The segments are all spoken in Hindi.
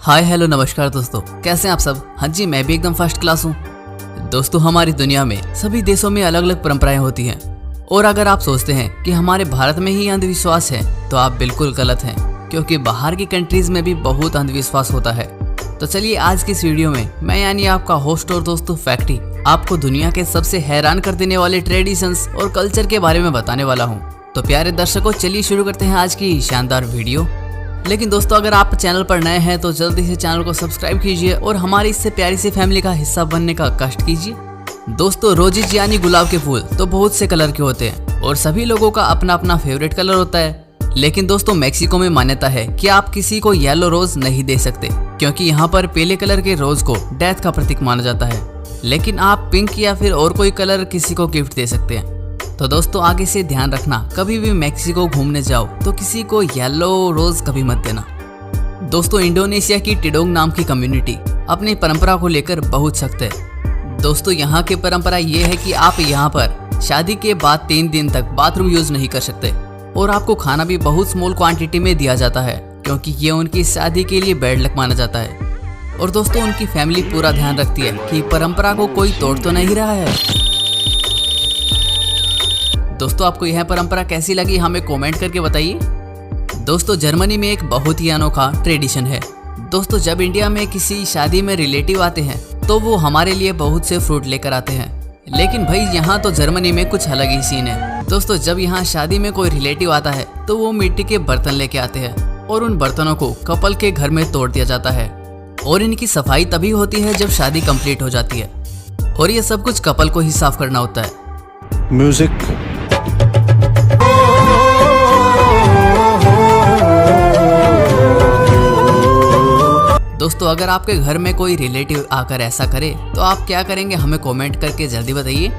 हाय हेलो नमस्कार दोस्तों, कैसे हैं आप सब। हाँ जी, मैं भी एकदम फर्स्ट क्लास हूँ। दोस्तों, हमारी दुनिया में सभी देशों में अलग अलग परंपराएं होती हैं और अगर आप सोचते हैं कि हमारे भारत में ही अंधविश्वास है तो आप बिल्कुल गलत हैं, क्योंकि बाहर की कंट्रीज में भी बहुत अंधविश्वास होता है। तो चलिए आज की इस वीडियो में मैं यानी आपका होस्ट और दोस्तों फैक्टी आपको दुनिया के सबसे हैरान कर देने वाले ट्रेडिशंस और कल्चर के बारे में बताने वाला हूँ। तो प्यारे दर्शकों, चलिए शुरू करते हैं आज की शानदार वीडियो। लेकिन दोस्तों, अगर आप चैनल पर नए हैं तो जल्दी से चैनल को सब्सक्राइब कीजिए और हमारी इससे प्यारी सी फैमिली का हिस्सा बनने का कष्ट कीजिए। दोस्तों, रोजेज यानी गुलाब के फूल तो बहुत से कलर के होते हैं और सभी लोगों का अपना अपना फेवरेट कलर होता है। लेकिन दोस्तों, मैक्सिको में मान्यता है कि आप किसी को येलो रोज नहीं दे सकते, क्योंकि यहाँ पर पीले कलर के रोज को डेथ का प्रतीक माना जाता है। लेकिन आप पिंक या फिर और कोई कलर किसी को गिफ्ट दे सकते हैं। तो दोस्तों, आगे से ध्यान रखना, कभी भी मैक्सिको घूमने जाओ तो किसी को येलो रोज कभी मत देना। दोस्तों, इंडोनेशिया की टिडोंग नाम की कम्युनिटी अपनी परंपरा को लेकर बहुत सख्त है। दोस्तों, यहाँ की परंपरा ये है कि आप यहाँ पर शादी के बाद 3 दिन तक बाथरूम यूज नहीं कर सकते और आपको खाना भी बहुत स्मॉल क्वांटिटी में दिया जाता है, क्योंकि ये उनकी शादी के लिए बैड लक माना जाता है। और दोस्तों, उनकी फैमिली पूरा ध्यान रखती है कि परंपरा को कोई तोड़ तो नहीं रहा है। दोस्तों, आपको यह परंपरा कैसी लगी हमें कमेंट करके बताइए। दोस्तों, जर्मनी में एक बहुत ही अनोखा ट्रेडिशन है। दोस्तों, जब इंडिया में किसी शादी में रिलेटिव आते हैं तो वो हमारे लिए बहुत से फ्रूट लेकर आते हैं, लेकिन भाई यहाँ तो जर्मनी में कुछ अलग ही सीन है। दोस्तों, जब यहाँ शादी में कोई रिलेटिव आता है तो वो मिट्टी के बर्तन लेके आते हैं और उन बर्तनों को कपल के घर में तोड़ दिया जाता है और इनकी सफाई तभी होती है जब शादी कंप्लीट हो जाती है और ये सब कुछ कपल को ही साफ करना होता है। म्यूजिक। दोस्तों, अगर आपके घर में कोई रिलेटिव आकर ऐसा करे तो आप क्या करेंगे हमें कमेंट करके जल्दी बताइए।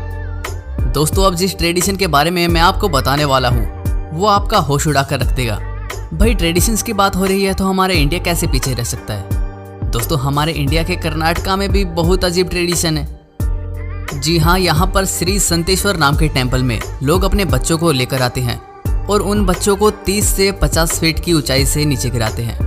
दोस्तों, अब जिस ट्रेडिशन के बारे में मैं आपको बताने वाला हूँ वो आपका होश उड़ा कर रख देगा। भाई, ट्रेडिशंस की बात हो रही है तो हमारे इंडिया कैसे पीछे रह सकता है। दोस्तों, हमारे इंडिया के कर्नाटका में भी बहुत अजीब ट्रेडिशन है। जी हाँ, यहाँ पर श्री संतेश्वर नाम के टेम्पल में लोग अपने बच्चों को लेकर आते हैं और उन बच्चों को 30 से 50 फीट की ऊंचाई से नीचे गिराते हैं,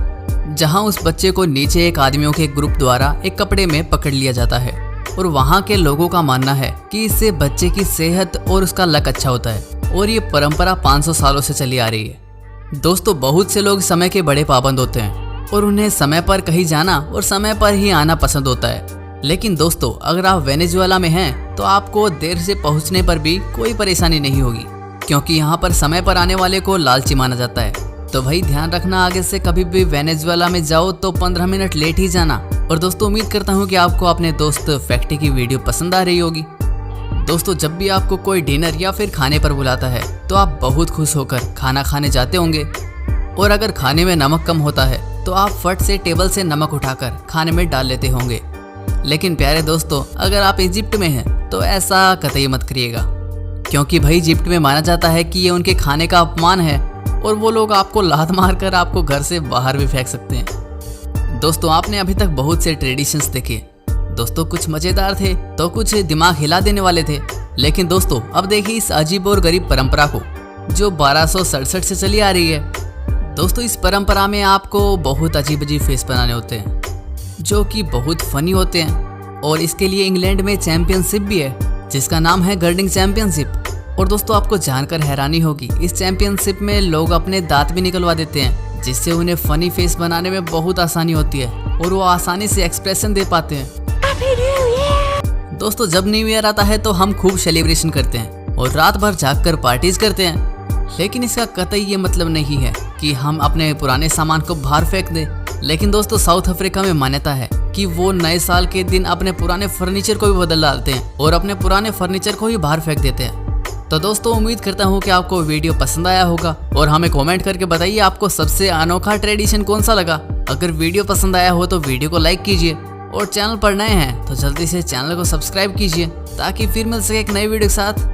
जहां उस बच्चे को नीचे एक आदमियों के ग्रुप द्वारा एक कपड़े में पकड़ लिया जाता है और वहां के लोगों का मानना है कि इससे बच्चे की सेहत और उसका लक अच्छा होता है और ये परंपरा 500 सालों से चली आ रही है। दोस्तों, बहुत से लोग समय के बड़े पाबंद होते हैं और उन्हें समय पर कहीं जाना और समय पर ही आना पसंद होता है। लेकिन दोस्तों, अगर आप वेनेजुएला में हैं तो आपको देर से पहुंचने पर भी कोई परेशानी नहीं होगी, क्योंकि यहाँ पर समय पर आने वाले को लालची माना जाता है। तो भाई ध्यान रखना, आगे से कभी भी वेनेजुएला में जाओ तो 15 मिनट लेट ही जाना। और दोस्तों, उम्मीद करता हूँ कि आपको अपने दोस्त फैक्टी की वीडियो पसंद आ रही होगी। दोस्तों, जब भी आपको कोई डिनर या फिर खाने पर बुलाता है तो आप बहुत खुश होकर खाना खाने जाते होंगे और अगर खाने में नमक कम होता है तो आप फट से टेबल से नमक उठाकर खाने में डाल लेते होंगे। लेकिन प्यारे दोस्तों, अगर आप इजिप्ट में हैं तो ऐसा कतई मत करिएगा, क्योंकि भाई इजिप्ट में माना जाता है कि ये उनके खाने का अपमान है और वो लोग आपको लात मारकर आपको घर से बाहर भी फेंक सकते हैं। दोस्तों, आपने अभी तक बहुत से ट्रेडिशंस देखे। दोस्तों, कुछ मजेदार थे तो कुछ दिमाग हिला देने वाले थे। लेकिन दोस्तों, अब देखिए इस अजीब और गरीब परंपरा को जो 1267 से चली आ रही है। दोस्तों, इस परंपरा में आपको बहुत अजीब अजीब फेस बनाने होते हैं जो कि बहुत फनी होते हैं और इसके लिए इंग्लैंड में चैंपियनशिप भी है जिसका नाम है गर्डिंग चैंपियनशिप। और दोस्तों, आपको जानकर हैरानी होगी, इस चैंपियनशिप में लोग अपने दांत भी निकलवा देते हैं, जिससे उन्हें फनी फेस बनाने में बहुत आसानी होती है और वो आसानी से एक्सप्रेशन दे पाते हैं। दोस्तों, जब न्यू ईयर आता है तो हम खूब सेलिब्रेशन करते हैं और रात भर जागकर पार्टीज करते हैं, लेकिन इसका कतई ये मतलब नहीं है कि हम अपने पुराने सामान को बाहर फेंक दें। लेकिन दोस्तों, साउथ अफ्रीका में मान्यता है कि वो नए साल के दिन अपने पुराने फर्नीचर को भी बदल डालते हैं और अपने पुराने फर्नीचर को ही बाहर फेंक देते हैं। तो दोस्तों, उम्मीद करता हूँ कि आपको वीडियो पसंद आया होगा और हमें कमेंट करके बताइए आपको सबसे अनोखा ट्रेडिशन कौन सा लगा। अगर वीडियो पसंद आया हो तो वीडियो को लाइक कीजिए और चैनल पर नए हैं तो जल्दी से चैनल को सब्सक्राइब कीजिए ताकि फिर मिल सके एक नई वीडियो के साथ।